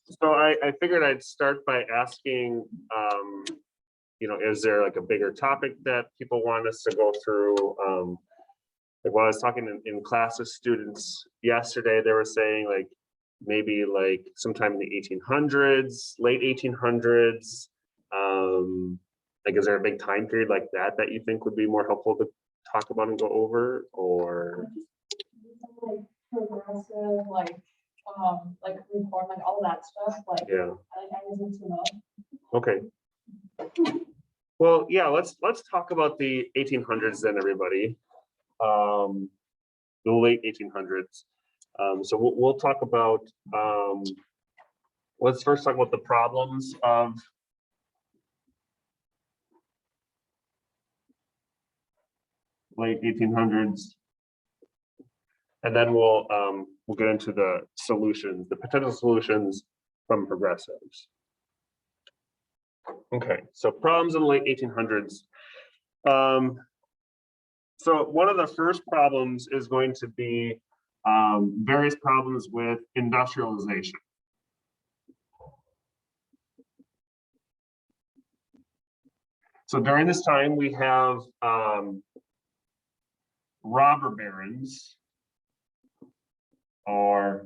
So I figured I'd start by asking, is there like a bigger topic that people want us to go through? Like while I was talking in class with students yesterday, they were saying like maybe like sometime in the 1800s, late 1800s. Like, is there a big time period like that that you think would be more helpful to talk about and go over, or? Like progressive, like reform, like all that stuff. Like, Yeah. I was into that. Okay. Well, yeah, let's talk about the 1800s then, everybody. The late 1800s. So we'll talk about, let's first talk about the problems of late 1800s. And then we'll get into the solutions, the potential solutions from progressives. Okay, so problems in the late 1800s. So one of the first problems is going to be various problems with industrialization. So during this time, we have robber barons or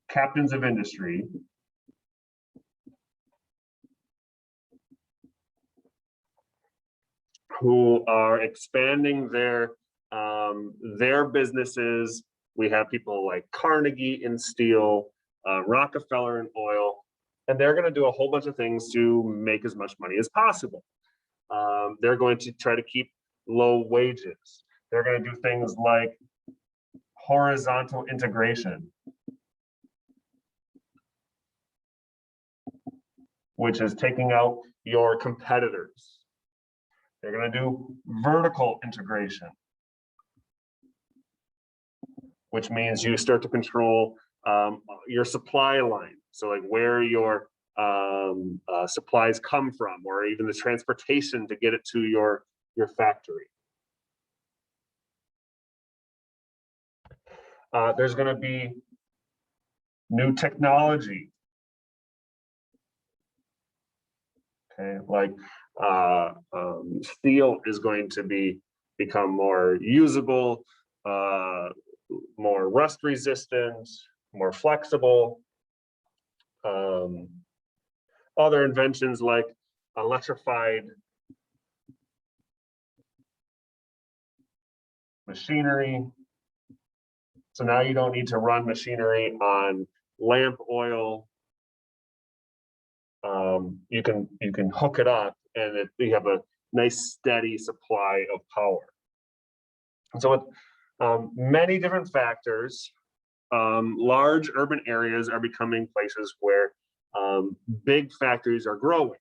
captains of industry who are expanding their businesses. We have people like Carnegie in steel, Rockefeller in oil, and they're going to do a whole bunch of things to make as much money as possible. They're going to try to keep low wages. They're going to do things like horizontal integration, which is taking out your competitors. They're going to do vertical integration, which means you start to control your supply line. So like where your supplies come from, or even the transportation to get it to your factory. There's going to be new technology. Okay, like steel is going to become more usable, more rust resistant, more flexible. Other inventions like electrified machinery. So now you don't need to run machinery on lamp oil. You can hook it up and you have a nice steady supply of power. And so with many different factors, large urban areas are becoming places where big factories are growing.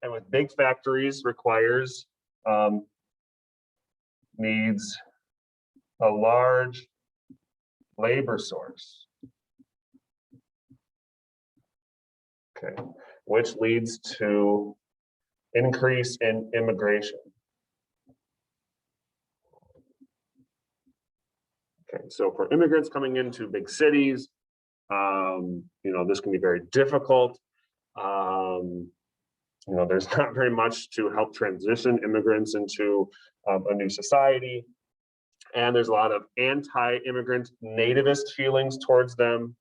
And with big factories requires, needs a large labor source. Okay, which leads to increase in immigration. Okay, so for immigrants coming into big cities, this can be very difficult. There's not very much to help transition immigrants into a new society. And there's a lot of anti-immigrant nativist feelings towards them.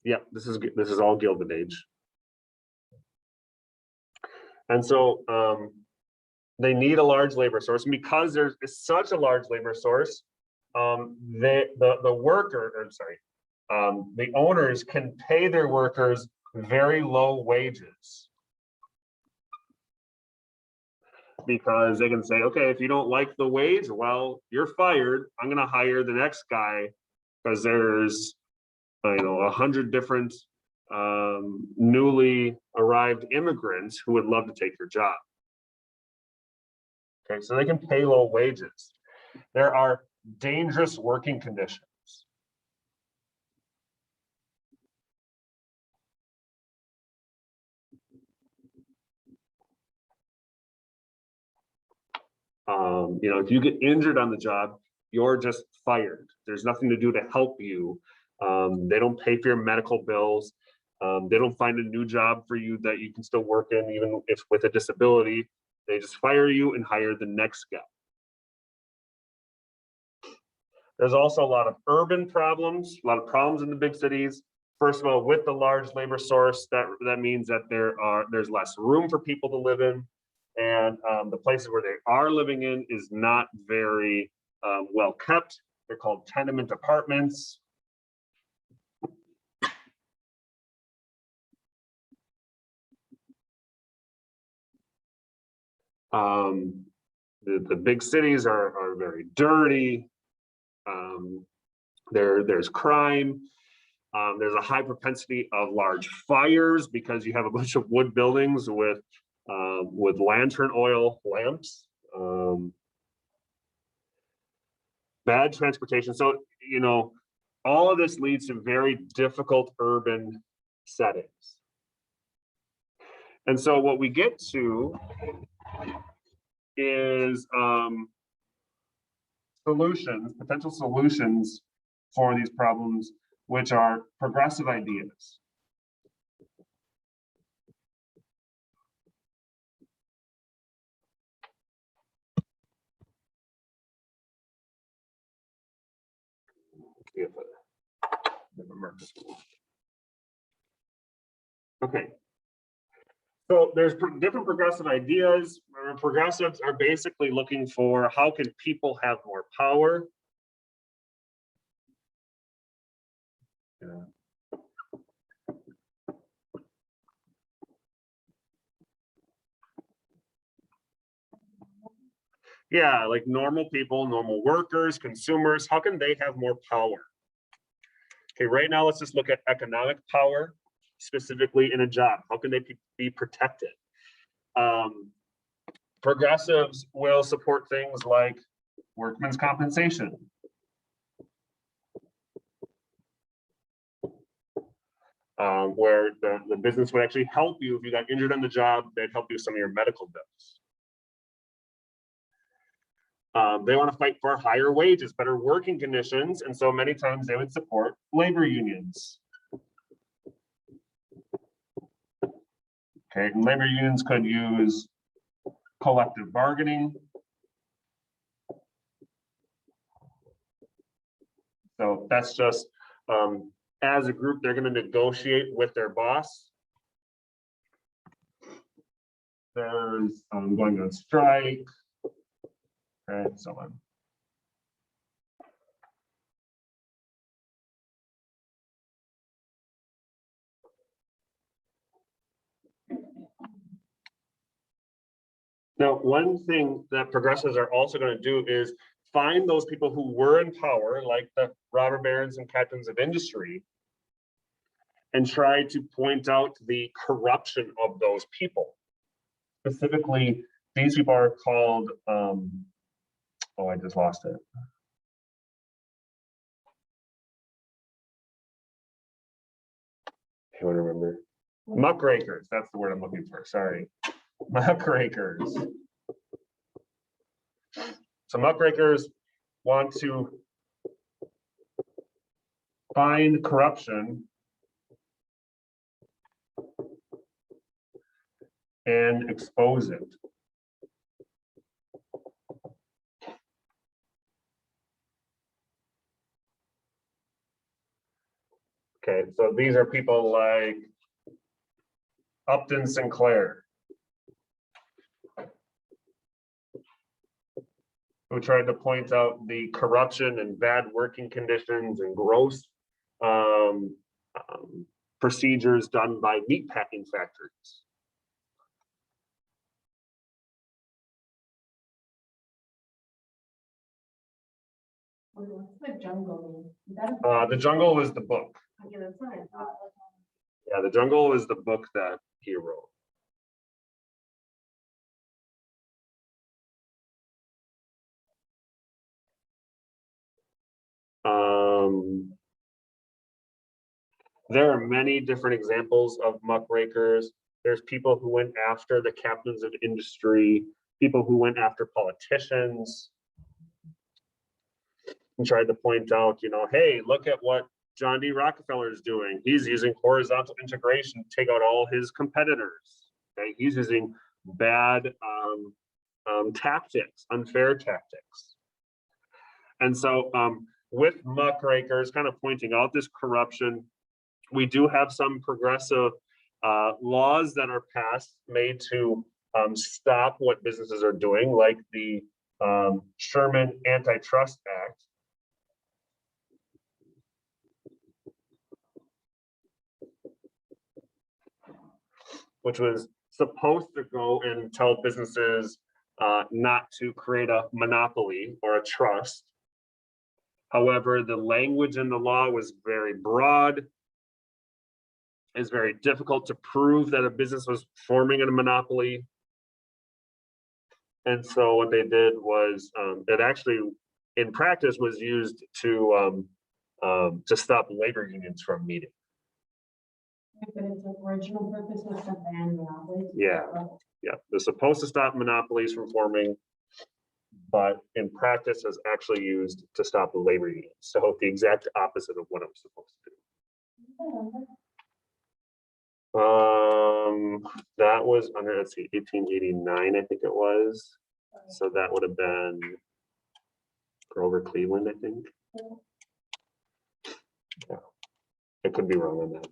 Yeah, this is all Gilded Age. And so they need a large labor source, and because there's such a large labor source, the owners can pay their workers very low wages, because they can say, okay, if you don't like the wage, well, you're fired. I'm going to hire the next guy, because there's 100 different newly arrived immigrants who would love to take your job. Okay, so they can pay low wages. There are dangerous working conditions. If you get injured on the job, you're just fired. There's nothing to do to help you. They don't pay for your medical bills. They don't find a new job for you that you can still work in, even if with a disability. They just fire you and hire the next guy. There's also a lot of urban problems, a lot of problems in the big cities. First of all, with the large labor source, that means that there's less room for people to live in. And the places where they are living in is not very well kept. They're called tenement apartments. The big cities are very dirty. There's crime. There's a high propensity of large fires because you have a bunch of wood buildings with lantern oil lamps. Bad transportation. So, you know, all of this leads to very difficult urban settings. And so what we get to is potential solutions for these problems, which are progressive ideas. Okay. So there's different progressive ideas. Progressives are basically looking for how can people have more power. Yeah. Yeah, like normal people, normal workers, consumers, how can they have more power? Okay, right now let's just look at economic power, specifically in a job. How can they be protected? Progressives will support things like workman's compensation. Where the business would actually help you if you got injured on the job, they'd help you with some of your medical bills. They want to fight for higher wages, better working conditions, and so many times they would support labor unions. Okay, and labor unions could use collective bargaining. So that's just, as a group, they're going to negotiate with their boss. There's going on strike, and so on. Now, one thing that progressives are also going to do is find those people who were in power, like the robber barons and captains of industry, and try to point out the corruption of those people. Specifically, these people are called, oh, I just lost it. I want to remember. Muckrakers, that's the word I'm looking for, sorry. Muckrakers. So muckrakers want to find corruption and expose it. Okay, so these are people like Upton Sinclair, who tried to point out the corruption and bad working conditions and gross procedures done by meatpacking factories. What's the jungle mean? The Jungle was the book. Okay, that's what I thought. Yeah, The Jungle is the book that he wrote. There are many different examples of muckrakers. There's people who went after the captains of industry, people who went after politicians. and tried to point out, hey, look at what John D. Rockefeller is doing. He's using horizontal integration to take out all his competitors. Okay, he's using bad tactics, unfair tactics. And so with muckrakers kind of pointing out this corruption, we do have some progressive laws that are passed made to stop what businesses are doing, like the Sherman Antitrust Act. Which was supposed to go and tell businesses not to create a monopoly or a trust. However, the language in the law was very broad. It's very difficult to prove that a business was forming a monopoly. And so what they did was it actually, in practice, was used to stop labor unions from meeting. But its original purpose was to ban monopolies. Yeah. Yeah, they're supposed to stop monopolies from forming, but in practice is actually used to stop the labor unions. So the exact opposite of what it was supposed to do. That was under, let's see, 1889, I think it was. So that would have been Grover Cleveland, I think. Yeah, I could be wrong on that.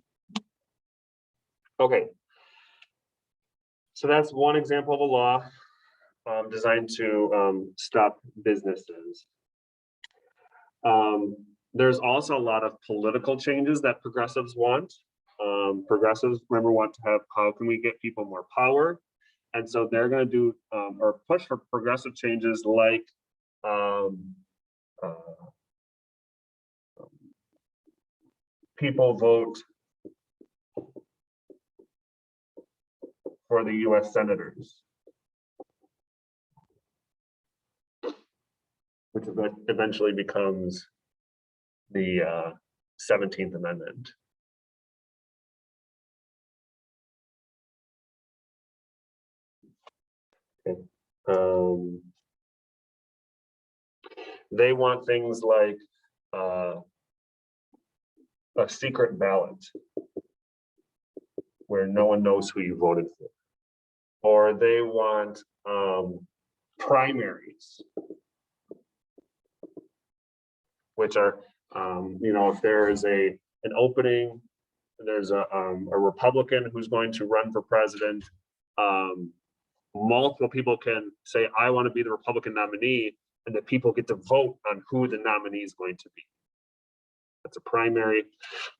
Okay. So that's one example of a law designed to stop businesses. There's also a lot of political changes that progressives want. Progressives, remember, want to have, how can we get people more power? And so they're going to do or push for progressive changes like people vote for the US senators, which eventually becomes the 17th Amendment. Okay. They want things like a secret ballot where no one knows who you voted for. Or they want primaries, which are, if there is an opening, there's a Republican who's going to run for president, multiple people can say, I want to be the Republican nominee, and the people get to vote on who the nominee is going to be. That's a primary.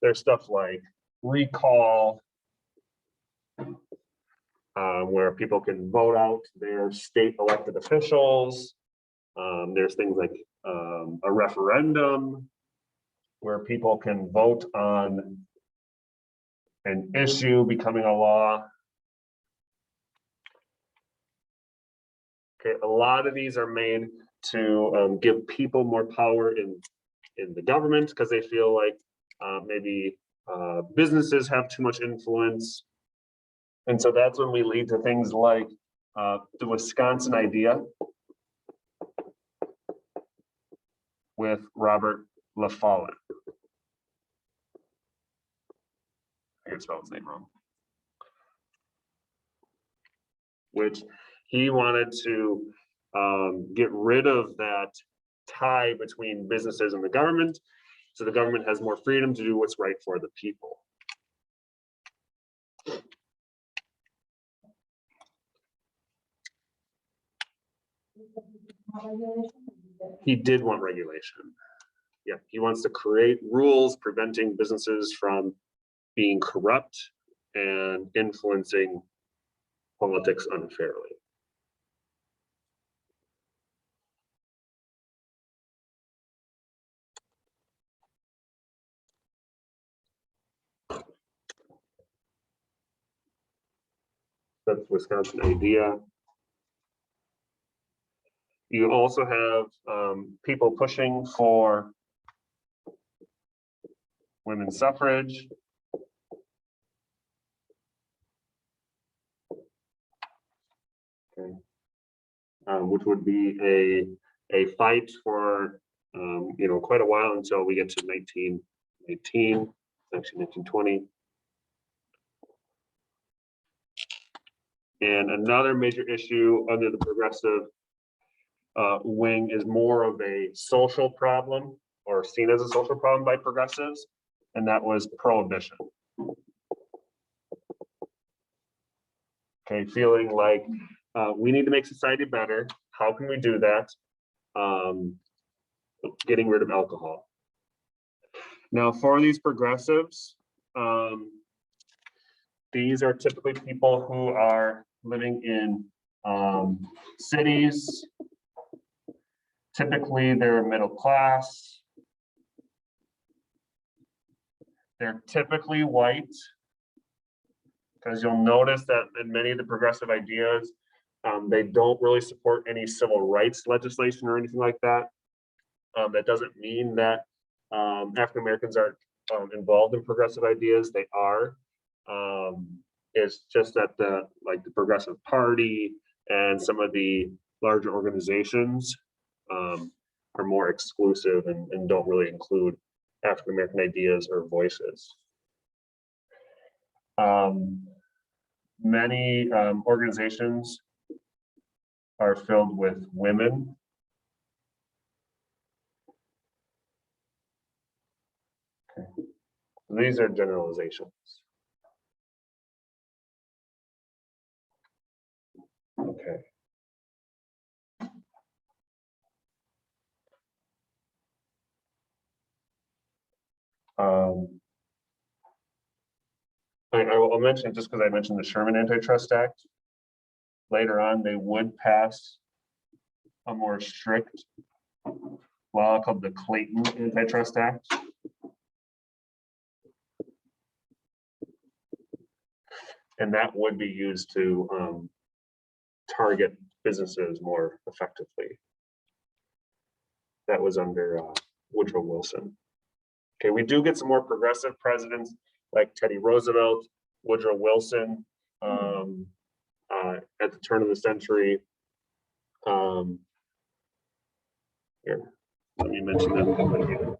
There's stuff like recall, where people can vote out their state elected officials. There's things like a referendum where people can vote on an issue becoming a law. Okay, a lot of these are made to give people more power in the government because they feel like maybe businesses have too much influence. And so that's when we lead to things like the Wisconsin idea with Robert La Follette. I can spell his name wrong. Which he wanted to get rid of that tie between businesses and the government, so the government has more freedom to do what's right for the people. He did want regulation. Yeah, he wants to create rules preventing businesses from being corrupt and influencing politics unfairly. That's Wisconsin idea. You also have people pushing for women's suffrage. Okay. Which would be a fight for you know, quite a while until we get to 1919, actually 1920. And another major issue under the progressive wing is more of a social problem, or seen as a social problem by progressives, and that was prohibition. Okay, feeling like we need to make society better. How can we do that? Getting rid of alcohol. Now, for these progressives, these are typically people who are living in cities. Typically, they're middle class. They're typically white, because you'll notice that in many of the progressive ideas, they don't really support any civil rights legislation or anything like that. That doesn't mean that African Americans aren't involved in progressive ideas. They are. It's just that the Progressive Party and some of the larger organizations are more exclusive and don't really include African American ideas or voices. Many organizations are filled with women. Okay. These are generalizations. Okay. I'll mention, just because I mentioned the Sherman Antitrust Act, later on they would pass a more strict law called the Clayton Antitrust Act. And that would be used to target businesses more effectively. That was under Woodrow Wilson. Okay, we do get some more progressive presidents like Teddy Roosevelt, Woodrow Wilson at the turn of the century. Here, let me mention them.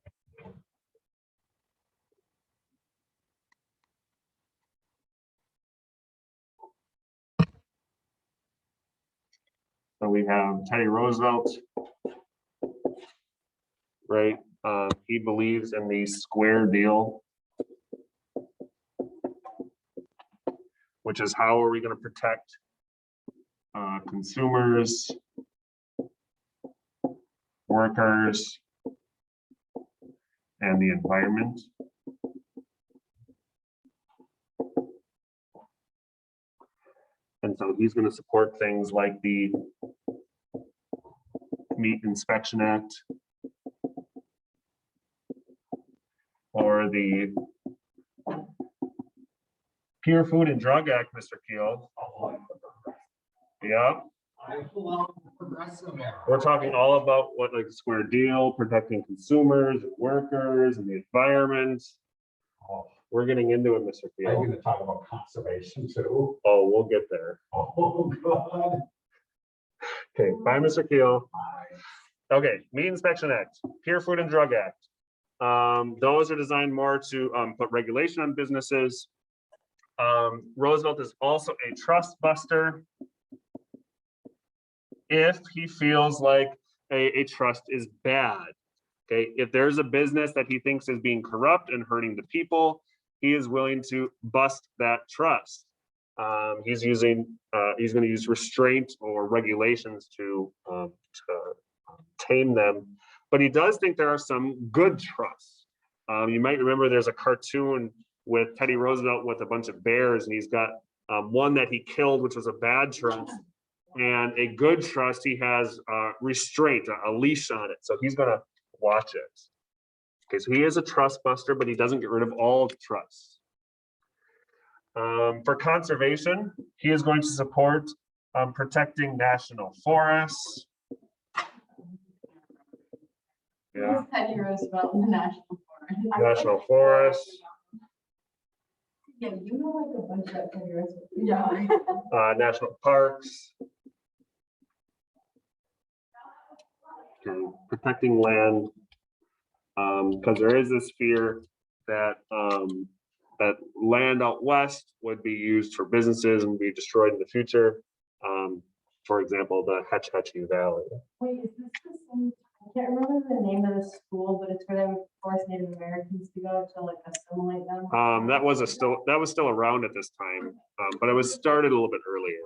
So we have Teddy Roosevelt, right? He believes in the square deal, which is how are we going to protect consumers, workers, and the environment. And so he's going to support things like the Meat Inspection Act or the Pure Food and Drug Act, Mr. Keel. Yeah. We're talking all about what, like, the square deal, protecting consumers and workers and the environment. We're getting into it, Mr. Keel. I'm going to talk about conservation too. Oh, we'll get there. Oh, God. Okay, bye, Mr. Keel. Okay, Meat Inspection Act, Pure Food and Drug Act. Those are designed more to put regulation on businesses. Roosevelt is also a trust buster if he feels like a trust is bad. Okay, if there's a business that he thinks is being corrupt and hurting the people, he is willing to bust that trust. He's going to use restraint or regulations to tame them, but he does think there are some good trusts. You might remember there's a cartoon with Teddy Roosevelt with a bunch of bears, and he's got one that he killed, which was a bad trust, and a good trust, he has restraint, a leash on it. So he's going to watch it. Okay, so he is a trust buster, but he doesn't get rid of all trusts. For conservation, he is going to support protecting national forests. Yeah. Teddy Roosevelt in the National Forest. National forests, Yeah, you know, like a bunch of Teddy Roosevelt. Yeah. national parks. Okay, protecting land. Because there is this fear that that land out west would be used for businesses and be destroyed in the future. For example, the Hetch Hetchy Valley. Wait, is this the same? I can't remember the name of the school, but it's where they would force Native Americans to go to like assimilate them. That was still around at this time, but it was started a little bit earlier.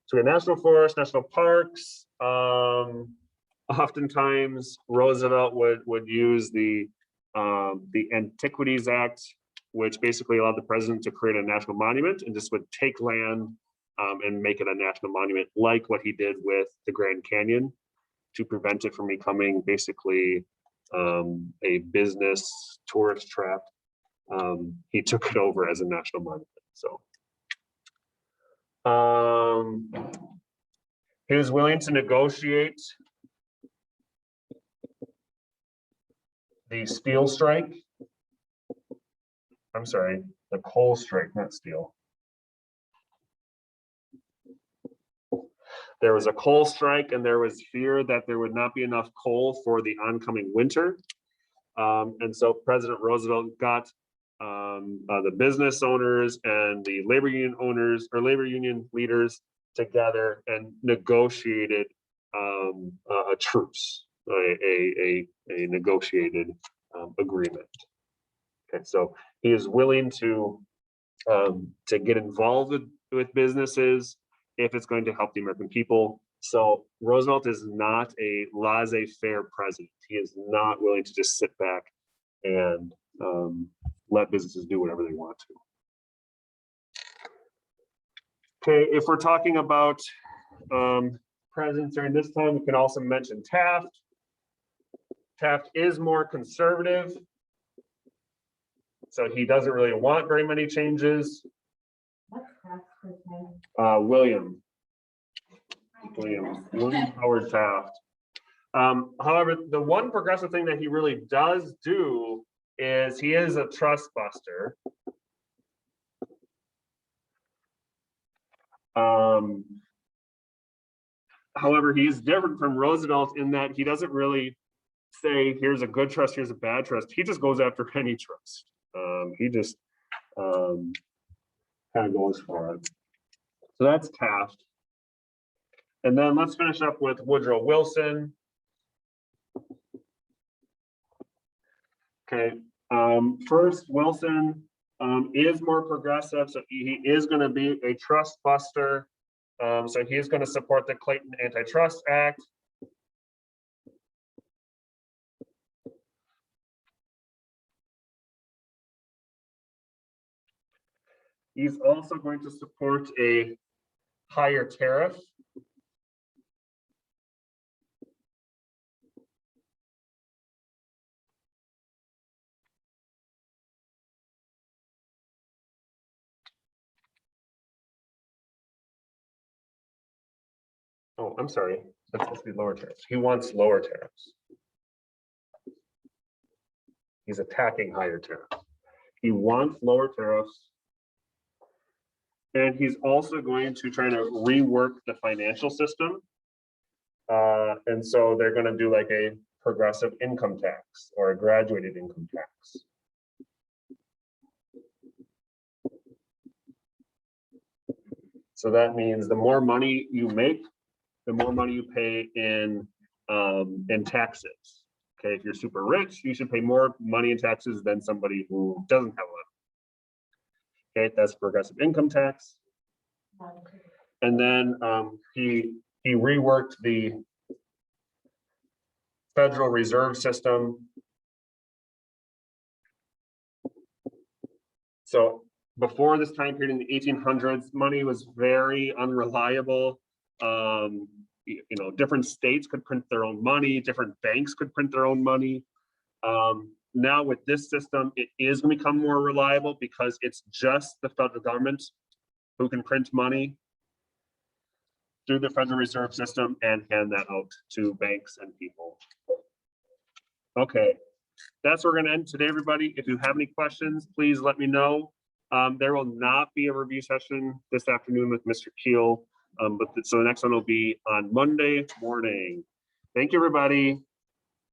So we have national forests, national parks. Oftentimes Roosevelt would use the Antiquities Act, which basically allowed the president to create a national monument and just would take land and make it a national monument, like what he did with the Grand Canyon, to prevent it from becoming basically a business tourist trap. He took it over as a national monument. So he was willing to negotiate the steel strike. I'm sorry, the coal strike, not steel. There was a coal strike and there was fear that there would not be enough coal for the oncoming winter. And so President Roosevelt got the business owners and the labor union owners or labor union leaders together and negotiated a truce, a negotiated agreement. Okay, so he is willing to get involved with businesses if it's going to help the American people. So Roosevelt is not a laissez-faire president. He is not willing to just sit back and let businesses do whatever they want to. Okay, if we're talking about presidents during this time, we can also mention Taft. Taft is more conservative, so he doesn't really want very many changes. What's Taft's first name? William Howard Taft. However, the one progressive thing that he really does do is he is a trust buster. However, he's different from Roosevelt in that he doesn't really say, here's a good trust, here's a bad trust. He just goes after any trust. He just kind of goes for it. So that's Taft. And then let's finish up with Woodrow Wilson. Okay, first, Wilson is more progressive, so he is going to be a trust buster. So he is going to support the Clayton Antitrust Act. He's also going to support a higher tariff. Oh, I'm sorry. That's supposed to be lower tariffs. He wants lower tariffs. He's attacking higher tariffs. He wants lower tariffs. And he's also going to try to rework the financial system. And so they're going to do like a progressive income tax or a graduated income tax. So that means the more money you make, the more money you pay in taxes. Okay, if you're super rich, you should pay more money in taxes than somebody who doesn't have one. Okay, that's progressive income tax. And then he reworked the Federal Reserve System. So before this time period in the 1800s, money was very unreliable. You know, different states could print their own money, different banks could print their own money. Now with this system, it is going to become more reliable because it's just the federal government who can print money through the Federal Reserve System and hand that out to banks and people. Okay, that's where we're going to end today, everybody. If you have any questions, please let me know. There will not be a review session this afternoon with Mr. Keel. So the next one will be on Monday morning. Thank you, everybody.